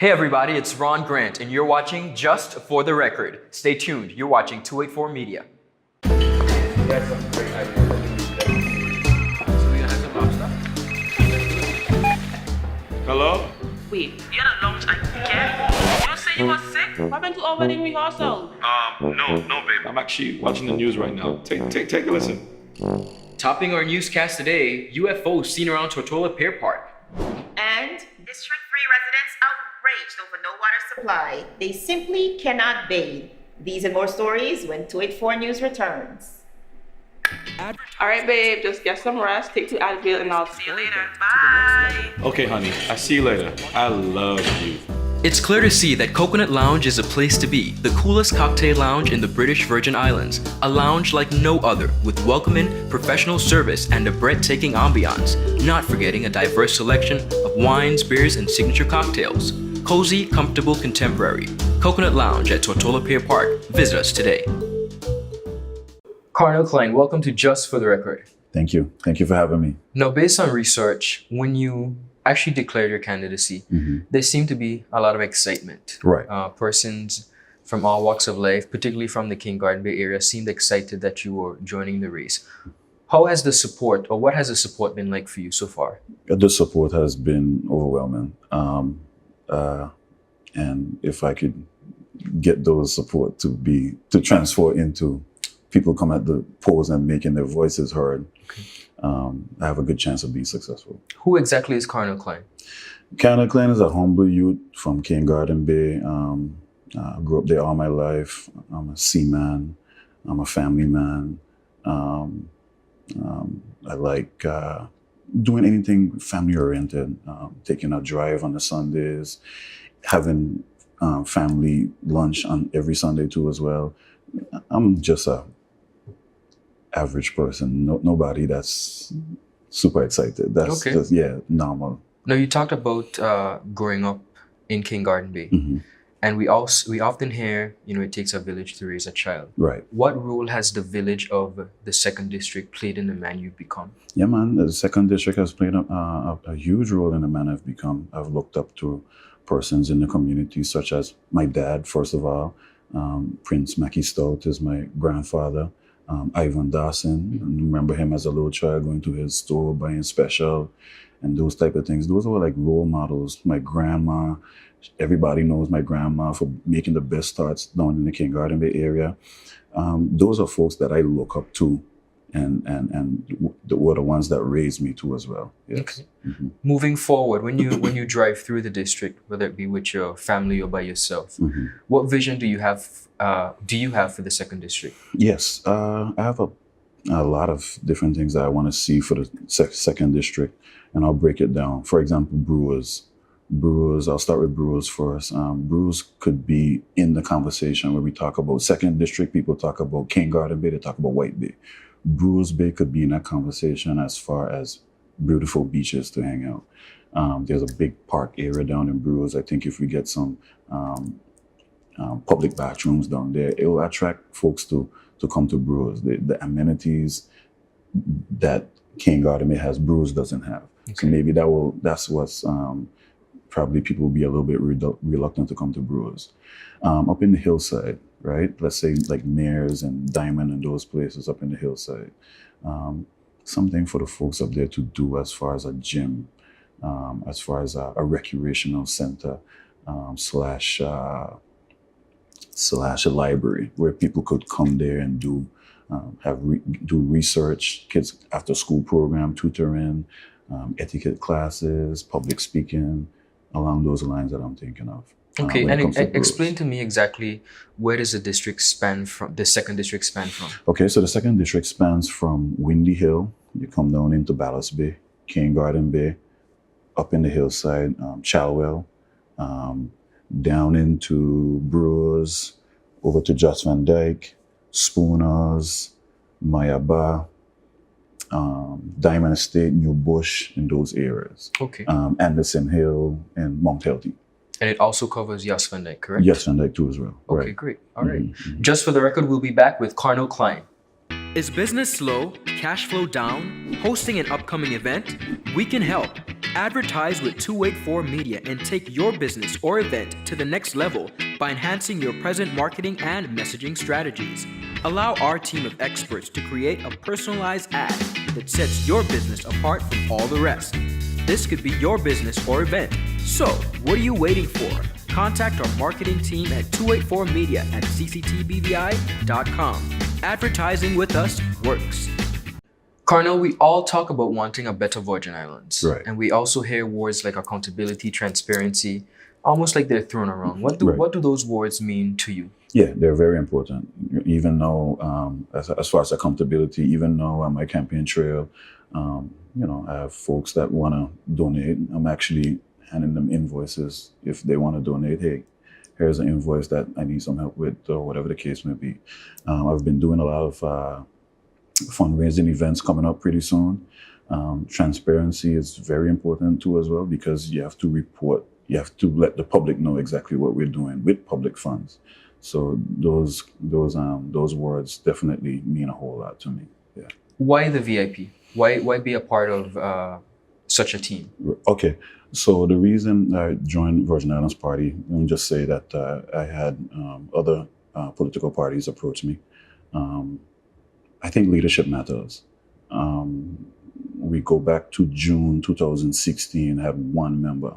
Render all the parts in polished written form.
Hey everybody, it's Ronn Grant, and you're watching Just for the Record. Stay tuned, you're watching 284 Media. You had some great ideas that you need to. So we gonna have some lobster? Hello? Wait, you had a lunch again? You say you were sick? What happened to our wedding rehearsal? No, babe. I'm actually watching the news right now. Take a listen. Topping our newscast today, UFOs seen around Tortola Pier Park. And District 3 residents outraged over no water supply. They simply cannot bathe. These and more stories when 284 News returns. All right, babe, just get some rest, take 2 Advil, and I'll See you later. Bye. Okay, honey. I see you later. I love you. It's clear to see that Coconut Lounge is a place to be, the coolest cocktail lounge in the British Virgin Islands. A lounge like no other, with welcoming, professional service, and a breathtaking ambiance. Not forgetting a diverse selection of wines, beers, and signature cocktails. Cozy, comfortable, contemporary. Coconut Lounge at Tortola Pier Park. Visit us today. Carnel Clyne, welcome to Just for the Record. Thank you. Thank you for having me. Now, based on research, when you actually declared your candidacy, there seemed to be a lot of excitement. Right. Persons from all walks of life, particularly from the King Garden Bay area, seemed excited that you were joining the race. How has the support, or what has the support been like for you so far? The support has been overwhelming. And if I could get those support to transfer into people come at the polls and making their voices heard, I have a good chance of being successful. Who exactly is Carnel Clyne? Carnel Clyne is a humble youth from King Garden Bay. I grew up there all my life. I'm a seaman. I'm a family man. I like doing anything family oriented, taking a drive on the Sundays, having family lunch on every Sunday too as well. I'm just a average person. Nobody that's super excited. That's Okay. just, normal. Now, you talked about growing up in King Garden Bay, and we often hear, it takes a village to raise a child. Right. What role has the village of the 2nd District played in the man you've become? Yeah, man. The 2nd District has played a huge role in the man I've become. I've looked up to persons in the community, such as my dad, first of all. Prince Mackie Stout is my grandfather. Ivan Dawson, I remember him as a little child going to his store, buying special and those type of things. Those were like role models. My grandma, everybody knows my grandma for making the best starts down in the King Garden Bay area. Those are folks that I look up to and were the ones that raised me too as well. Yes. Okay. Moving forward, when you drive through the district, whether it be with your family or by yourself, what vision do you have for the 2nd District? Yes, I have a lot of different things that I want to see for the 2nd District, and I'll break it down. For example, brewers. I'll start with brewers first. Brewers could be in the conversation where we talk about 2nd District. People talk about King Garden Bay, they talk about White Bay. Brewers Bay could be in that conversation as far as beautiful beaches to hang out. There's a big park area down in Brewers. I think if we get some public bathrooms down there, it will attract folks to come to Brewers. The amenities that King Garden Bay has, Brewers doesn't have. Okay. So maybe that's what's probably people will be a little bit reluctant to come to Brewers. Up in the hillside, right? Let's say like Mares and Diamond and those places up in the hillside. Something for the folks up there to do as far as a gym, as far as a recreational center, slash a library where people could come there and do research, kids after school program, tutoring, etiquette classes, public speaking, along those lines that I'm thinking of. Okay, and explain to me exactly where does the district span from, the 2nd District span from? Okay, so the 2nd District spans from Windy Hill, you come down into Ballast Bay, King Garden Bay, up in the hillside, Chalwell, down into Brewers, over to Joss Van Dyke, Spooners, Mayaba, Diamond Estate, New Bush, in those areas. Okay. Anderson Hill and Mount Healthy. And it also covers Joss Van Dyke, correct? Joss Van Dyke too as well. Okay, right. Great. All right. Just for the record, we'll be back with Carnel Clyne. Is business slow, cash flow down, hosting an upcoming event? We can help. Advertise with 284 Media and take your business or event to the next level by enhancing your present marketing and messaging strategies. Allow our team of experts to create a personalized ad that sets your business apart from all the rest. This could be your business or event. So, what are you waiting for? Contact our marketing team at 284media at cctbvi.com. Advertising with us works. Carnel, we all talk about wanting a better Virgin Islands. Right. And we also hear words like accountability, transparency, almost like they're thrown around. What do those words mean to you? Yeah, they're very important. Even though, as far as accountability, even though on my campaign trail, I have folks that want to donate. I'm actually handing them invoices if they want to donate. Hey, here's an invoice that I need some help with, or whatever the case may be. I've been doing a lot of fundraising events coming up pretty soon. Transparency is very important too as well, because you have to report, you have to let the public know exactly what we're doing with public funds. So those words definitely mean a whole lot to me. Yeah. Why the VIP? Why be a part of such a team? Okay, so the reason I joined Virgin Islands Party, let me just say that I had other political parties approach me. I think leadership matters. We go back to June 2016, had one member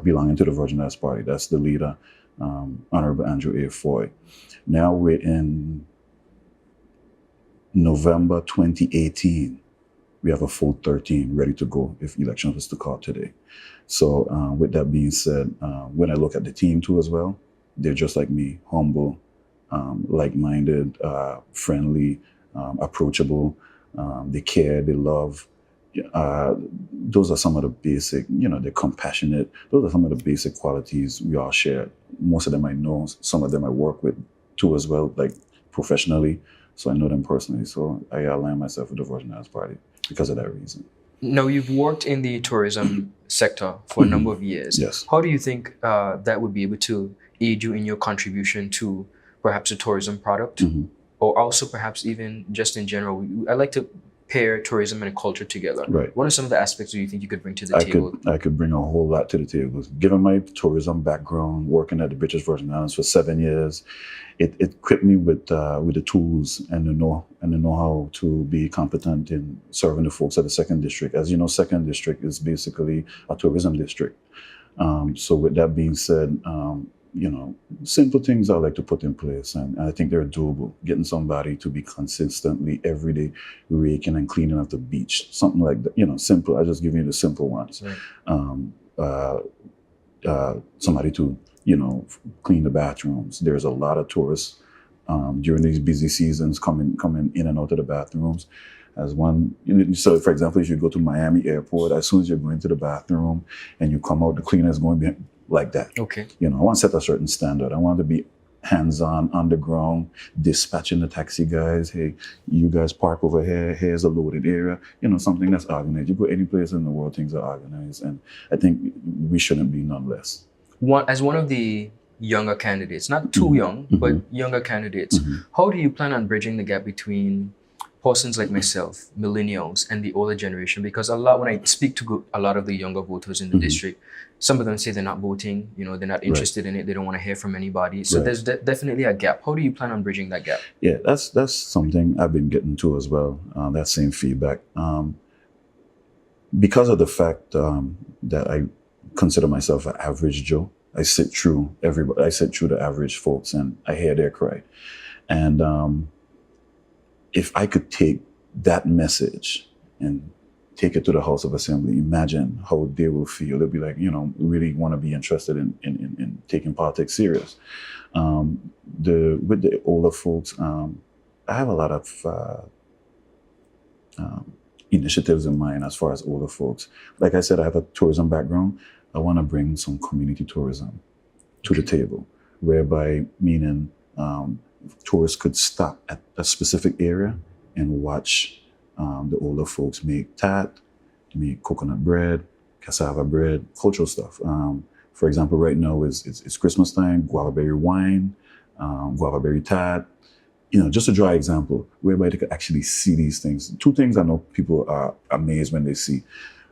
belonging to the Virgin Islands Party. That's the leader, Honorable Andrew A. Foy. Now we're in November 2018. We have a full 13 ready to go if election was to call today. So with that being said, when I look at the team too as well, they're just like me, humble, like-minded, friendly, approachable. They care, they love. Those are some of the basic, they're compassionate. Those are some of the basic qualities we all share. Most of them I know, some of them I work with too as well, like professionally. So I know them personally. So I align myself with the Virgin Islands Party because of that reason. Now, you've worked in the tourism sector for a number of years. Yes. How do you think that would be able to aid you in your contribution to perhaps a tourism product, or also perhaps even just in general? I like to pair tourism and culture together. Right. What are some of the aspects do you think you could bring to the table? I could bring a whole lot to the table. Given my tourism background, working at the British Virgin Islands for 7 years, it equipped me with the tools and the know-how to be competent in serving the folks at the second district. As you know, second district is basically a tourism district. So with that being said, simple things I like to put in place, and I think they're doable. Getting somebody to be consistently every day raking and cleaning up the beach, something like that. Simple. I just give you the simple ones. Right. Somebody to clean the bathrooms. There's a lot of tourists during these busy seasons coming in and out of the bathrooms. So for example, if you go to Miami Airport, as soon as you're going to the bathroom and you come out, the cleaner is going behind, like that. Okay. I want to set a certain standard. I want to be hands-on, on the ground, dispatching the taxi guys. Hey, you guys park over here. Here's a loaded area. Something that's organized. You go any place in the world, things are organized. And I think we shouldn't be none less. As one of the younger candidates, not too young, but younger candidates, how do you plan on bridging the gap between persons like myself, millennials, and the older generation? Because when I speak to a lot of the younger voters in the district, some of them say they're not voting, they're not interested in it, they don't want to hear from anybody. So there's definitely a gap. How do you plan on bridging that gap? Yeah, that's something I've been getting to as well, that same feedback. Because of the fact that I consider myself an average Joe, I sit through everybody. I sit through the average folks, and I hear their cry. And if I could take that message and take it to the House of Assembly, imagine how they will feel. They'll be like, really want to be interested in taking politics serious. With the older folks, I have a lot of initiatives in mind as far as older folks. Like I said, I have a tourism background. I want to bring some community tourism to the table, whereby meaning tourists could stop at a specific area and watch the older folks make tat, make coconut bread, cassava bread, cultural stuff. For example, right now it's Christmas time, guava berry wine, guava berry tat, just a dry example, whereby they could actually see these things. Two things I know people are amazed when they see: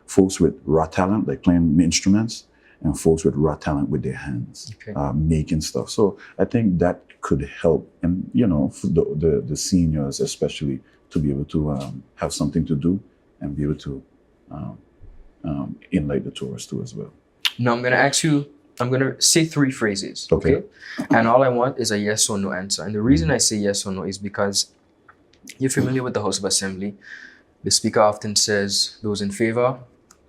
folks with raw talent, like playing instruments, and folks with raw talent with their hands, making stuff. So I think that could help, and for the seniors especially, to be able to have something to do and be able to enlighten the tourists too as well. Now I'm going to say 3 phrases, okay? And all I want is a yes or no answer. And the reason I say yes or no is because you're familiar with the House of Assembly. The Speaker often says, those in favor,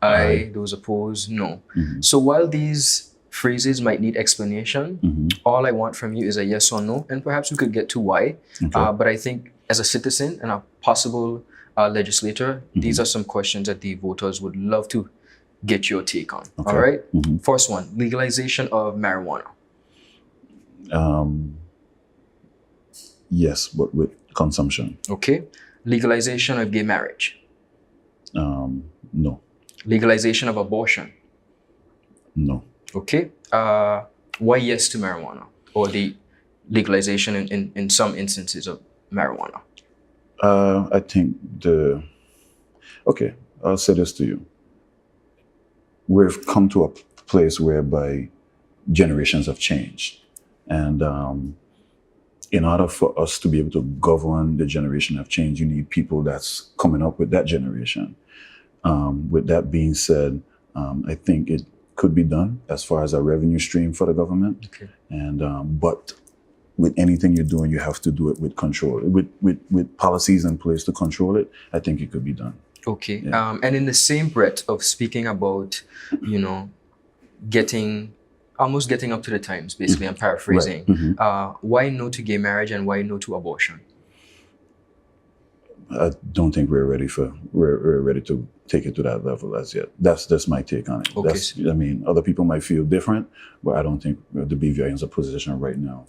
aye, those opposed, no. So while these phrases might need explanation, all I want from you is a yes or no, and perhaps we could get to why. But I think as a citizen and a possible legislator, these are some questions that the voters would love to get your take on. All right? First one, legalization of marijuana. Yes, but with consumption. Okay. Legalization of gay marriage. No. Legalization of abortion. No. Okay. Why yes to marijuana, or the legalization in some instances of marijuana? I think I'll say this to you. We've come to a place whereby generations have changed. And in order for us to be able to govern the generation of change, you need people that's coming up with that generation. With that being said, I think it could be done as far as a revenue stream for the government. And but with anything you're doing, you have to do it with control, with policies in place to control it. I think it could be done. Okay. And in the same breath of speaking about, almost getting up to the times, basically, I'm paraphrasing. Why no to gay marriage and why no to abortion? I don't think we're ready to take it to that level as yet. That's my take on it. Okay. Other people might feel different, but I don't think the BVI is in a position right now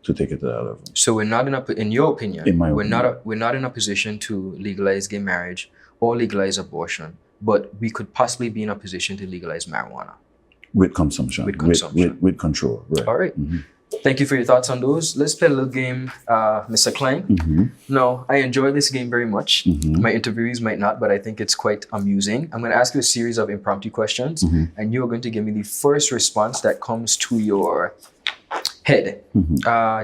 to take it to that level. So we're not in your opinion, we're not in a position to legalize gay marriage or legalize abortion, but we could possibly be in a position to legalize marijuana. With consumption. With control. Right. All right. Thank you for your thoughts on those. Let's play a little game, Mr. Clyne. Now, I enjoy this game very much. My interviewees might not, but I think it's quite amusing. I'm going to ask you a series of impromptu questions, and you are going to give me the first response that comes to your head.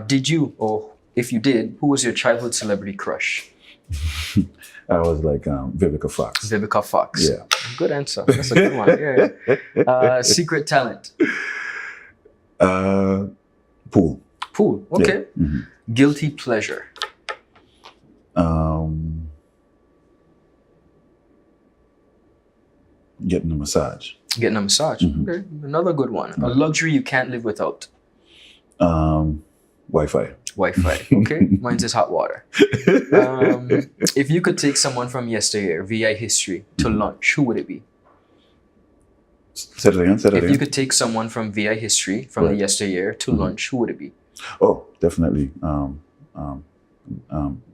Did you, or if you did, who was your childhood celebrity crush? I was like Vivica Fox. Vivica Fox. Yeah. Good answer. That's a good one. Yeah. Secret talent. Pool. Pool. Okay. Guilty pleasure. Getting a massage. Getting a massage. Okay. Another good one. A luxury you can't live without. Wi-Fi. Wi-Fi. Okay. Mine's is hot water. If you could take someone from yesteryear, VI history, to lunch, who would it be? Say that again. If you could take someone from VI history, from the yesteryear, to lunch, who would it be? Oh, definitely.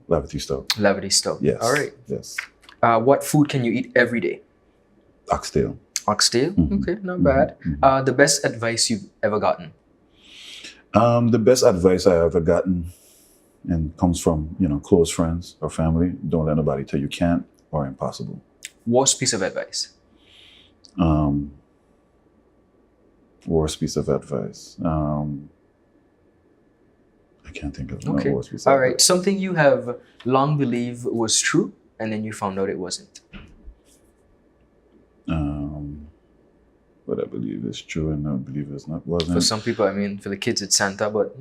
Lavity Stowe. Lavity Stowe. Yes. All right. Yes. What food can you eat every day? Oxtail. Oxtail? Okay, not bad. The best advice you've ever gotten? The best advice I ever gotten, and comes from close friends or family: don't let nobody tell you can't or impossible. Worst piece of advice? Worst piece of advice. I can't think of okay. Worst piece of All right. advice. Something you have long believed was true, and then you found out it wasn't. What I believe is true and I believe it's not wasn't. For some people, for the kids, it's Santa, but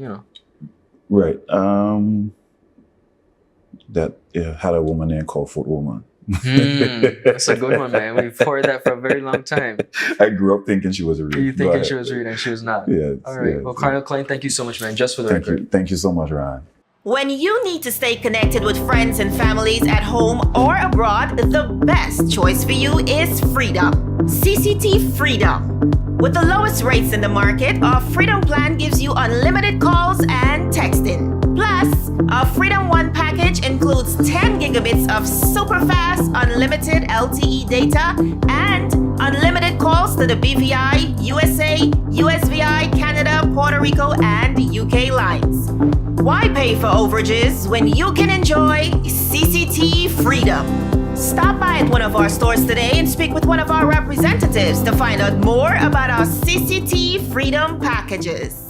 Right. That had a woman named called Foot Woman. That's a good one, man. We've heard that for a very long time. I grew up thinking she was a read. You thinking she was read and she was not. Yeah. All right. Yeah, well, Carnel Clyne, thank you so much, man. Just for the record. Thank you so much, Ron. When you need to stay connected with friends and families at home or abroad, the best choice for you is Freedom. CCT Freedom. With the lowest rates in the market, our Freedom plan gives you unlimited calls and texting. Plus, our Freedom One package includes includes 10 gigabits of super fast unlimited LTE data and unlimited calls to the BVI, USA, USVI, Canada, Puerto Rico, and UK lines. Why pay for overages when you can enjoy CCT freedom? Stop by at one of our stores today and speak with one of our representatives to find out more about our CCT freedom packages.